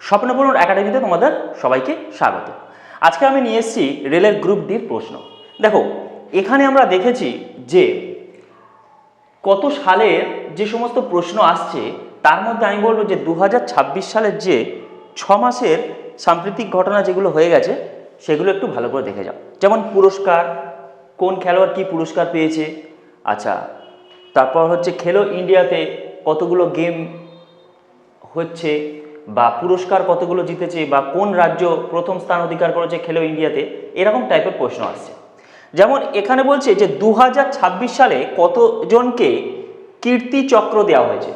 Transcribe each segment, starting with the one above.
স্বপ্নপূরণ একাডেমিতে তোমাদের সবাইকে স্বাগত। আজকে আমি নিয়ে এসেছি রেলের গ্রুপ ডির প্রশ্ন। দেখো, এখানে আমরা দেখেছি যে কত সালের যে সমস্ত প্রশ্ন আসছে তার মধ্যে আমি বলবো যে 2026 সালের যে 6 মাসের সাম্প্রতিক ঘটনা যেগুলো হয়ে গেছে সেগুলো একটু ভালো করে দেখে যাও। যেমন পুরস্কার, কোন খেলোয়াড় কী পুরস্কার পেয়েছে, আচ্ছা তারপর হচ্ছে খেলো ইন্ডিয়াতে কতগুলো গেম হচ্ছে বা পুরস্কার কতগুলো জিতেছে বা কোন রাজ্য প্রথম স্থান অধিকার করেছে খেলো ইন্ডিয়াতে, এরকম টাইপের প্রশ্ন আসছে। যেমন এখানে বলছে যে 2026 সালে কতজনকে কীর্তি চক্র দেওয়া হয়েছে,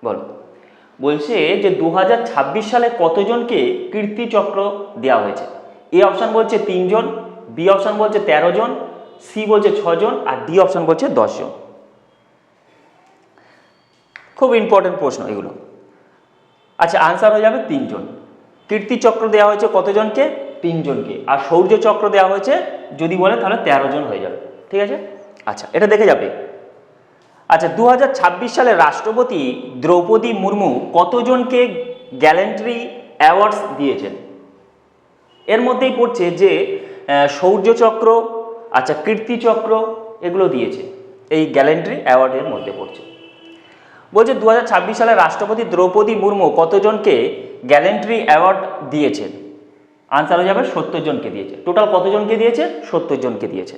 বলো। বলছে যে 2026 সালে কতজনকে কীর্তি চক্র দেওয়া হয়েছে। এ অপশান বলছে 3 জন, বি অপশান বলছে 13 জন, সি বলছে 6 জন আর ডি অপশান বলছে 10 জন। খুব ইম্পর্টেন্ট প্রশ্ন এগুলো। আচ্ছা, আনসার হয়ে যাবে 3 জন। কীর্তি চক্র দেওয়া হয়েছে কতজনকে? 3 জনকে। আর শৌর্য চক্র দেওয়া হয়েছে যদি বলে তাহলে 13 জন হয়ে যাবে। ঠিক আছে, আচ্ছা এটা দেখে যাবে। আচ্ছা, 2026 সালে রাষ্ট্রপতি দ্রৌপদী মুর্মু কতজনকে গ্যালেন্ট্রি অ্যাওয়ার্ডস দিয়েছেন? এর মধ্যেই পড়ছে যে শৌর্য চক্র, আচ্ছা কীর্তিচক্র, এগুলো দিয়েছে, এই গ্যালেন্ট্রি অ্যাওয়ার্ডের মধ্যে পড়ছে। বলছে 2026 সালে রাষ্ট্রপতি দ্রৌপদী মুর্মু কতজনকে গ্যালেন্ট্রি অ্যাওয়ার্ড দিয়েছেন? আনসার হয়ে যাবে 70 জনকে দিয়েছে। টোটাল কতজনকে দিয়েছে? 70 জনকে দিয়েছে।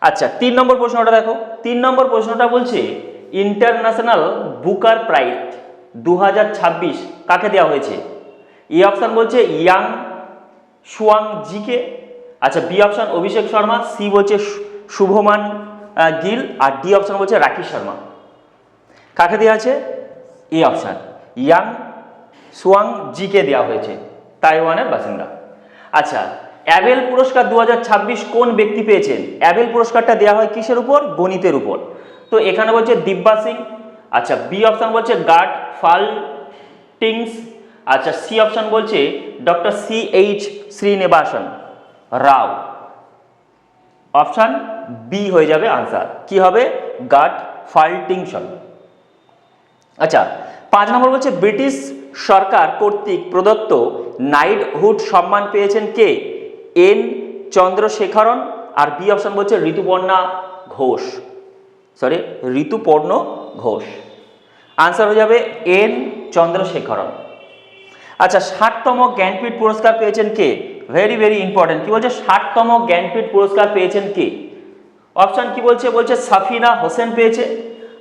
আচ্ছা, 3 নম্বর প্রশ্নটা দেখো। 3 নম্বর প্রশ্নটা বলছে ইন্টারন্যাশনাল বুকার প্রাইজ 2026 কাকে দেওয়া হয়েছে? এ অপশান বলছে ইয়াং সুয়াং জিকে, আচ্ছা B option Abhishek Sharma, C বলছে শুভমান গিল আর ডি অপশান বলছে রাখি শর্মা। কাকে দেওয়া আছে? এ অপশান ইয়াং সুয়াং জিকে দেওয়া হয়েছে, তাইওয়ানের বাসিন্দা। আচ্ছা, অ্যাবেল পুরস্কার 2026 কোন ব্যক্তি পেয়েছেন? অ্যাবেল পুরস্কারটা দেওয়া হয় কিসের উপর? গণিতের উপর। তো এখানে বলছে দিব্যা সিং, আচ্ছা বি অপশান বলছে গার্ড ফাল টিংস, আচ্ছা সি অপশান বলছে ডক্টর CH শ্রীনিবাসন রাও। অপশান বি হয়ে যাবে আনসার। কি হবে? গার্ড ফাল্টিংসন। আচ্ছা, 5 নম্বর বলছে ব্রিটিশ সরকার কর্তৃক প্রদত্ত নাইটহুড সম্মান পেয়েছেন কে? এন চন্দ্রশেখরন আর বি অপশন বলছে ঋতুপর্ণা ঘোষ, সরি ঋতুপর্ণ ঘোষ। আনসার হয়ে যাবে এন চন্দ্রশেখরন। আচ্ছা, 60তম জ্ঞানপীঠ পুরস্কার পেয়েছেন কে? Very very important. কি বলছে? 60তম জ্ঞানপীঠ পুরস্কার পেয়েছেন কে? অপশান কি বলছে? বলছে সাফিনা হোসেন পেয়েছে,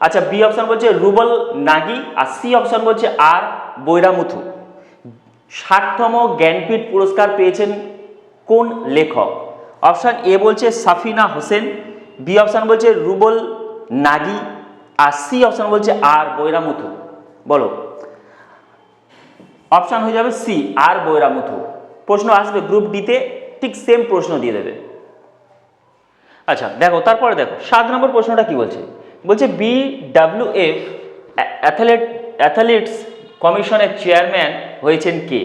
আচ্ছা বি অপশান বলছে রুবল নাগি আর সি অপশান বলছে আর বৈরামুথু। 60তম জ্ঞানপীঠ পুরস্কার পেয়েছেন কোন লেখক? অপশান এ বলছে সাফিনা হোসেন, বি অপশান বলছে রুবল নাগি আর সি অপশান বলছে আর বৈরামুথু। বলো। অপশান হয়ে যাবে সি আর বৈরামুথু। প্রশ্ন আসবে গ্রুপ ডিতে, ঠিক সেম প্রশ্ন দিয়ে দেবে। আচ্ছা দেখো, তারপরে দেখো 7 নম্বর প্রশ্নটা কি বলছে? বলছে BWF অ্যাথলেটিক্স কমিশনের চেয়ারম্যান হয়েছেন কে?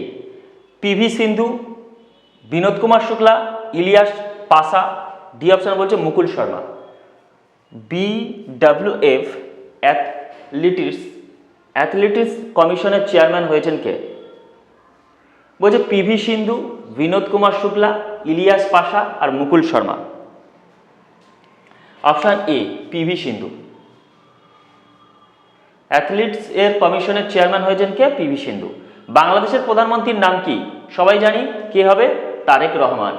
PV Sindhu, Vinod Kumar Shukla, Ilyas Pasha, D option বলছে মুকুল শর্মা। BWF অ্যাথলেটিক্স কমিশনের চেয়ারম্যান হয়েছেন কে? বলছে PV সিন্ধু, বিনোদ কুমার শুক্লা, ইলিয়াস পাশা আর Mukul Sharma. Option A PV Sindhu. Athletics এর কমিশনের চেয়ারম্যান হয়েছেন কে? PV সিন্ধু। বাংলাদেশের প্রধানমন্ত্রীর নাম কি? সবাই জানি কে হবে? তারেক রহমান।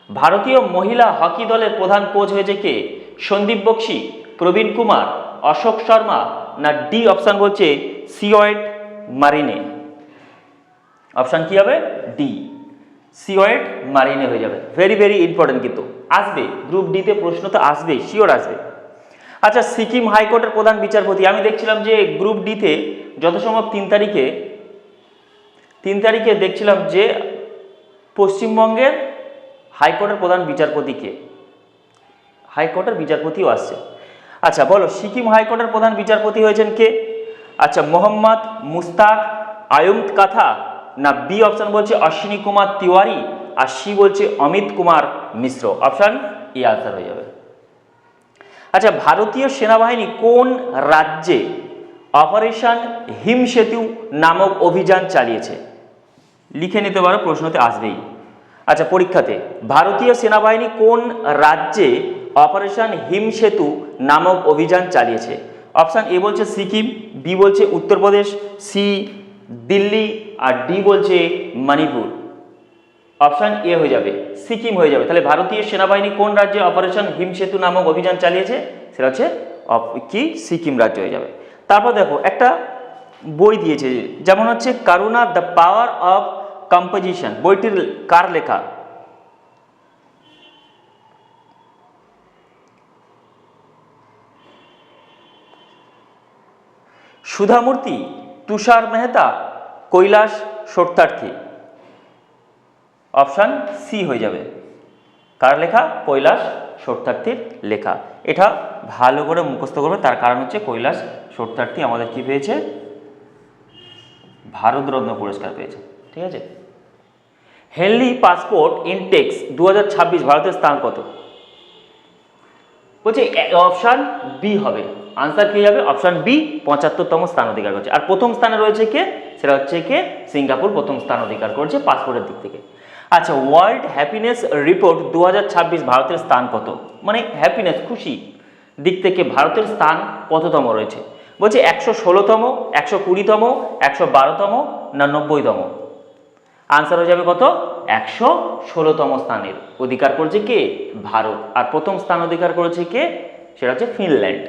ভারতীয় মহিলা হকি দলের প্রধান কোচ হয়েছে কে? সন্দীপ বক্সি, প্রবীণ কুমার, অশোক শর্মা না ডি অপশান বলছে সিওয়েট মারিনে। অপশান কি হবে? ডি সিওয়েট মারিনে হয়ে যাবে। ভেরি ভেরি ইম্পর্টেন্ট, কিন্তু আসবে গ্রুপ ডিতে প্রশ্ন তো আসবে, শিওর আসবে। আচ্ছা, সিকিম হাইকোর্টের প্রধান বিচারপতি, আমি দেখছিলাম যে গ্রুপ ডিতে যত সম্ভব 3 তারিখে দেখছিলাম যে পশ্চিমবঙ্গের হাইকোর্টের প্রধান বিচারপতিকে, হাইকোর্টের বিচারপতিও আসছে। আচ্ছা বলো, সিকিম হাইকোর্টের প্রধান বিচারপতি হয়েছেন কে? আচ্ছা মোহাম্মদ মুস্তাক আয়ুম কাথা না বি অপশান বলছে অশ্বিনী কুমার তিওয়ারি আর সি বলছে অমিত কুমার মিশ্র। অপশান এ আনসার হয়ে যাবে। আচ্ছা, ভারতীয় সেনাবাহিনী কোন রাজ্যে অপারেশন হিম সেতু নামক অভিযান চালিয়েছে? লিখে নিতে পারো, প্রশ্নতে আসবেই। আচ্ছা, পরীক্ষাতে ভারতীয় সেনাবাহিনী কোন রাজ্যে অপারেশন হিম সেতু নামক অভিযান চালিয়েছে? অপশান এ বলছে সিকিম, বি বলছে উত্তরপ্রদেশ, সি দিল্লি, আর ডি বলছে মণিপুর। অপশান এ হয়ে যাবে, সিকিম হয়ে যাবে। তাহলে ভারতীয় সেনাবাহিনী কোন রাজ্যে অপারেশন হিম সেতু নামক অভিযান চালিয়েছে? সেটা হচ্ছে কি সিকিম রাজ্য হয়ে যাবে। তারপর দেখো একটা বই দিয়েছে, যেমন হচ্ছে করুণা দ্য পাওয়ার অফ কম্পোজিশন, বইটির কার লেখা? সুধামূর্তি, তুষার মেহতা, কৈলাস সত্যার্থী। অপশান সি হয়ে যাবে। কার লেখা? কৈলাস সত্যার্থীর লেখা। এটা ভালো করে মুখস্থ করবে, তার কারণ হচ্ছে কৈলাস সত্যার্থী আমাদের কি পেয়েছে? ভারতরত্ন পুরস্কার পেয়েছে। ঠিক আছে। হেনলি পাসপোর্ট ইনটেক্স 2026 ভারতের স্থান কত? বলছে অপশান বি হবে, আনসার কি হবে? অপশান বি 75তম স্থান অধিকার করছে। আর প্রথম স্থানে রয়েছে কে? সেটা হচ্ছে কে? সিঙ্গাপুর প্রথম স্থান অধিকার করেছে পাসপোর্টের দিক থেকে। আচ্ছা, ওয়ার্ল্ড হ্যাপিনেস রিপোর্ট 2026 ভারতের স্থান কত? মানে হ্যাপিনেস, খুশি দিক থেকে ভারতের স্থান কততম রয়েছে? বলছে 116তম, 120তম, 112তম না 90তম? আনসার হয়ে যাবে কত? 116তম স্থানের অধিকার করেছে কে? ভারত। আর প্রথম স্থান অধিকার করেছে কে? সেটা হচ্ছে Finland.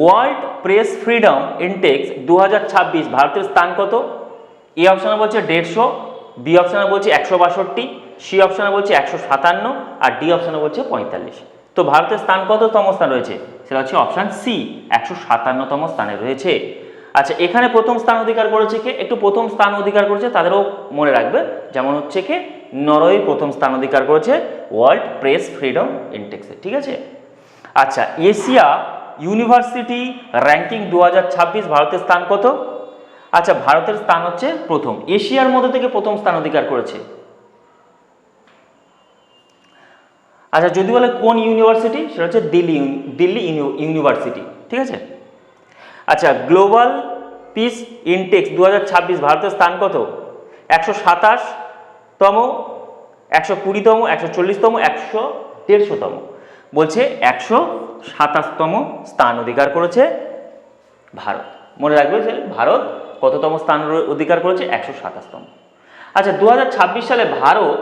World press freedom index 2026 ভারতের স্থান কত? এ অপশানে বলছে 150, বি অপশানে বলছে 162, সি অপশানে বলছে 157, আর ডি অপশানে বলছে 45। তো ভারতের স্থান কততম স্থান রয়েছে? সেটা হচ্ছে অপশান সি, 157তম স্থানে রয়েছে। আচ্ছা, এখানে প্রথম স্থান অধিকার করেছে কে? একটু প্রথম স্থান অধিকার করেছে তাদেরও মনে রাখবে, যেমন হচ্ছে কে নরওয়ে প্রথম স্থান অধিকার করেছে ওয়ার্ল্ড প্রেস ফ্রিডম ইনডেক্সে। ঠিক আছে। আচ্ছা, এশিয়া ইউনিভার্সিটি র্যাঙ্কিং 2026 ভারতের স্থান কত? আচ্ছা, ভারতের স্থান হচ্ছে প্রথম, এশিয়ার মধ্যে থেকে প্রথম স্থান অধিকার করেছে। আচ্ছা, যদি বলে কোন ইউনিভার্সিটি, সেটা হচ্ছে দিল্লি ইউনিভার্সিটি। ঠিক আছে। আচ্ছা, গ্লোবাল পিস ইনডেক্স 2026 ভারতের স্থান কত? 127তম, 120তম, 140তম, 150তম? বলছে 127তম স্থান অধিকার করেছে ভারত। মনে রাখবে যে ভারত কততম স্থান অধিকার করেছে? 127তম। আচ্ছা, 2026 সালে ভারত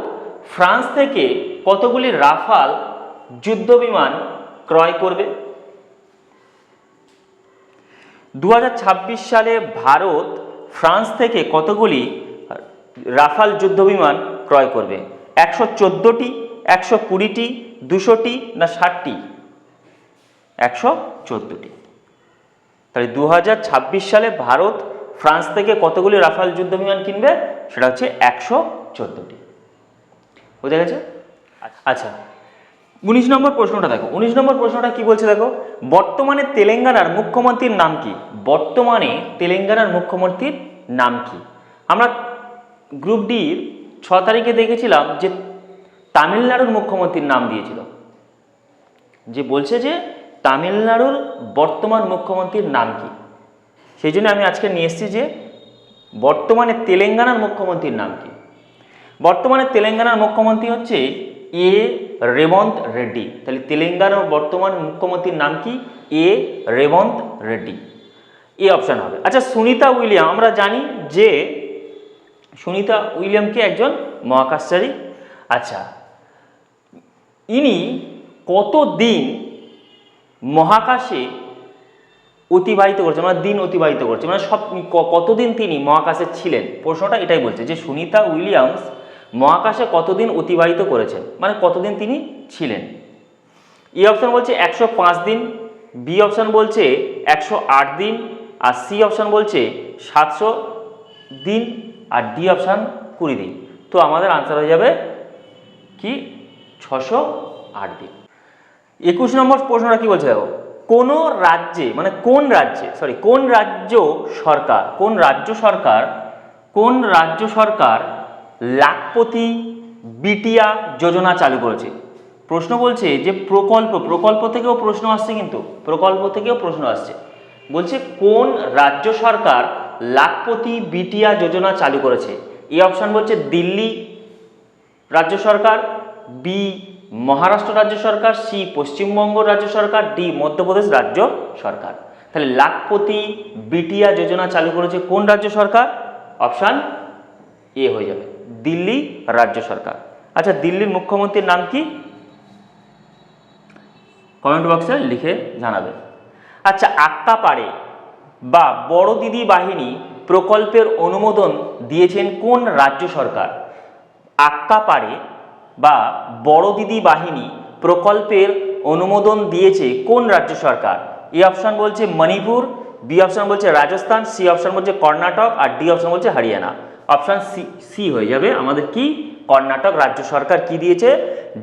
ফ্রান্স থেকে কতগুলি রাফাল যুদ্ধ বিমান ক্রয় করবে? 2026 সালে ভারত ফ্রান্স থেকে কতগুলি রাফাল যুদ্ধ বিমান ক্রয় করবে? 114টি, 120টি, 200টি না 60টি? 114টি। তাহলে 2026 সালে ভারত ফ্রান্স থেকে কতগুলি রাফাল যুদ্ধ বিমান কিনবে? সেটা হচ্ছে 114টি। বুঝা গেছে? আচ্ছা, 19 নম্বর প্রশ্নটা দেখো। 19 নম্বর প্রশ্নটা কি বলছে দেখো, বর্তমানে তেলেঙ্গানার মুখ্যমন্ত্রীর নাম কি? বর্তমানে তেলেঙ্গানার মুখ্যমন্ত্রীর নাম কি? আমরা গ্রুপ ডির 6 তারিখে দেখেছিলাম যে তামিলনাড়ুর মুখ্যমন্ত্রীর নাম দিয়েছিল, যে বলছে যে তামিলনাড়ুর বর্তমান মুখ্যমন্ত্রীর নাম কি। সেই জন্য আমি আজকে নিয়ে এসেছি যে বর্তমানে তেলেঙ্গানার মুখ্যমন্ত্রীর নাম কি। বর্তমানে তেলেঙ্গানার মুখ্যমন্ত্রী হচ্ছে এ রেবন্ত রেড্ডি। তাহলে তেলেঙ্গানার বর্তমান মুখ্যমন্ত্রীর নাম কি? এ রেবন্ত রেড্ডি। এ অপশান হবে। আচ্ছা, সুনিতা উইলিয়াম, আমরা জানি যে সুনিতা উইলিয়ামকে একজন মহাকাশচারী। আচ্ছা, ইনি কতদিন মহাকাশে অতিবাহিত করছে, মানে দিন অতিবাহিত করছে, মানে সব কতদিন তিনি মহাকাশে ছিলেন? প্রশ্নটা এটাই বলছে যে সুনিতা উইলিয়ামস মহাকাশে কতদিন অতিবাহিত করেছেন, মানে কতদিন তিনি ছিলেন। এ অপশান বলছে 105 দিন, বি অপশান বলছে 108 দিন, আর সি অপশান বলছে 700 দিন, আর ডি অপশান 20 দিন। তো আমাদের আনসার হয়ে যাবে কি 608 দিন। 21 নম্বর প্রশ্নটা কি বলছে দেখো, কোন রাজ্যে, মানে কোন রাজ্য সরকার লাখপতি বিটিয়া যোজনা চালু করেছে? প্রশ্ন বলছে যে প্রকল্প থেকেও প্রশ্ন আসছে, কিন্তু প্রকল্প থেকেও প্রশ্ন আসছে। বলছে কোন রাজ্য সরকার লাখপতি বিটিয়া যোজনা চালু করেছে? এই অপশন বলছে দিল্লি রাজ্য সরকার, বি মহারাষ্ট্র রাজ্য সরকার, সি পশ্চিমবঙ্গ রাজ্য সরকার, ডি মধ্যপ্রদেশ রাজ্য সরকার। তাহলে লাখপতি বিটিয়া যোজনা চালু করেছে কোন রাজ্য সরকার? অপশন এ হয়ে যাবে, দিল্লি রাজ্য সরকার। আচ্ছা, দিল্লির মুখ্যমন্ত্রীর নাম কি? কমেন্ট বক্সে লিখে জানাবেন। আচ্ছা, আক্কাপাড়ে বা বড় দিদি বাহিনী প্রকল্পের অনুমোদন দিয়েছেন কোন রাজ্য সরকার? আক্কাপাড়ে বা বড় দিদি বাহিনী প্রকল্পের অনুমোদন দিয়েছে কোন রাজ্য সরকার? এ অপশন বলছে মণিপুর, বি অপশন বলছে রাজস্থান, সি অপশন বলছে কর্ণাটক, আর ডি অপশন বলছে হরিয়ানা। অপশন সি হয়ে যাবে আমাদের কি? কর্ণাটক রাজ্য সরকার কি দিয়েছে?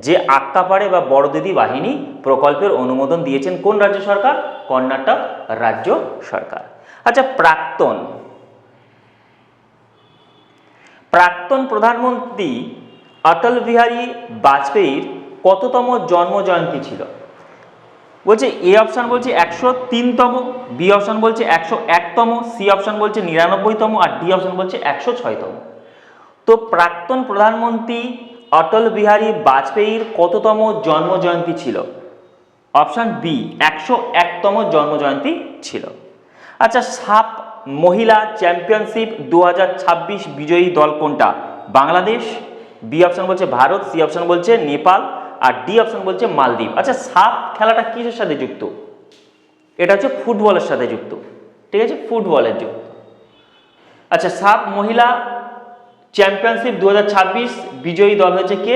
যে আক্কাপাড়ে বা বড় দিদি বাহিনী প্রকল্পের অনুমোদন দিয়েছেন কোন রাজ্য সরকার? কর্ণাটক রাজ্য সরকার। আচ্ছা, প্রাক্তন প্রধানমন্ত্রী অটল বিহারী বাজপেয়ীর কততম জন্ম জয়ন্তী ছিল? বলছে এ অপশন বলছে 103তম, বি অপশন বলছে 101তম, সি অপশন বলছে 99তম, আর ডি অপশন বলছে 106তম। তো প্রাক্তন প্রধানমন্ত্রী অটল বিহারী বাজপেয়ীর কততম জন্ম জয়ন্তী ছিল? অপশন বি 101তম জন্ম জয়ন্তী ছিল। আচ্ছা, সাপ মহিলা চ্যাম্পিয়নশিপ 2026 বিজয়ী দল কোনটা? বাংলাদেশ, বি অপশন বলছে ভারত, সি অপশন বলছে নেপাল, আর ডি অপশন বলছে মালদ্বীপ। আচ্ছা, সাপ খেলাটা কিসের সাথে যুক্ত? এটা হচ্ছে ফুটবলের সাথে যুক্ত, ঠিক আছে, ফুটবলের যুক্ত। আচ্ছা, সাপ মহিলা চ্যাম্পিয়নশিপ 2026 বিজয়ী দল হয়েছে কে?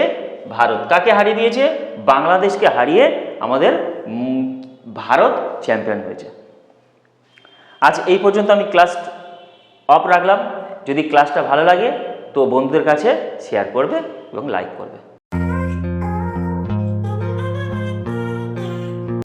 ভারত। কাকে হারিয়ে দিয়েছে? বাংলাদেশকে হারিয়ে আমাদের ভারত চ্যাম্পিয়ন হয়েছে। আজ এই পর্যন্ত আমি ক্লাস অফ রাখলাম। যদি ক্লাসটা ভালো লাগে তো বন্ধুদের কাছে শেয়ার করবে এবং লাইক করবে।